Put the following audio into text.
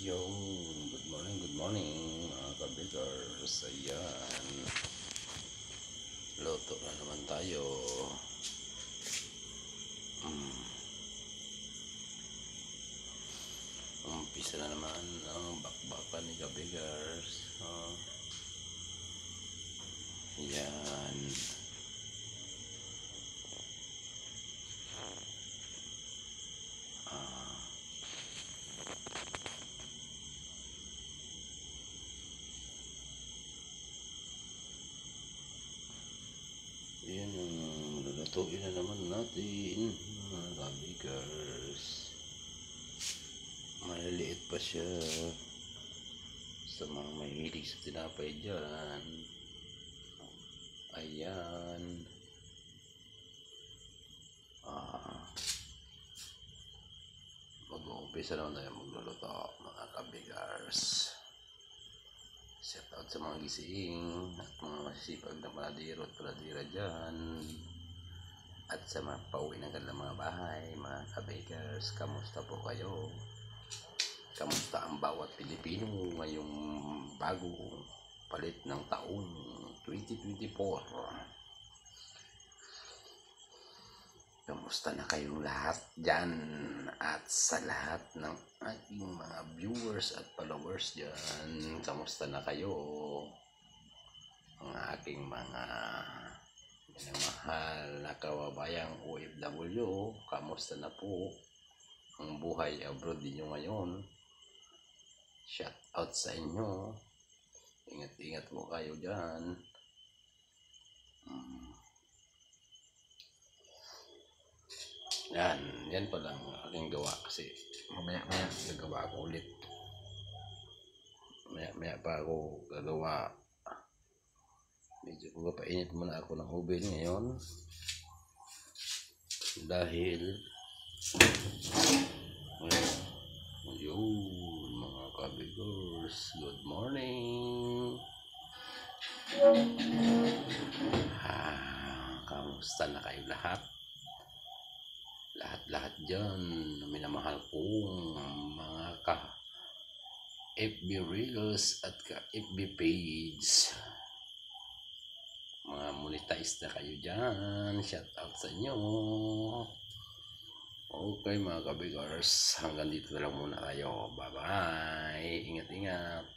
Yun, good morning mga kabigars. Ayan, luto na naman tayo. Umpisa na naman ang bakbakan ni kabigars. Ayan. Yan yung lulutuin na naman natin mga kabigars. Maliliit pa siya sa mga mahilig sa tinapay dyan. Ayan. Mag-uumpisa naman tayo magluluto mga kabigars. Shout out sa mga gising at mga masisipag na paladiro at paladira dyan, at sa mga pauwi ng kanilang mga bahay mga kabigars. Kamusta po kayo? Kamusta ang bawat Pilipino ngayong bagong palit ng taon 2024? Kamusta na kayong lahat dyan, at sa lahat ng ating mga viewers at followers dyan, kamusta na kayo ang aking mga minamahal na kababayang OFW? Kamusta na po ang buhay abroad ninyo ngayon? Shout out sa inyo, ingat-ingat mo kayo dyan. Yan pa lang aking gawa, kasi mamaya gagawa ako ulit. Maya pa ako gagawa. Medyo papainit muna ako ng oven ngayon dahil yun mga kabigors, good morning. Kamusta na kayo lahat? Lahat dyan, minamahal kong mga FB Reels at FB page. Mga monetize na kayo dyan, shout out sa inyo. Okay mga kabigars, hanggang dito na lang muna tayo. Bye bye, ingat-ingat.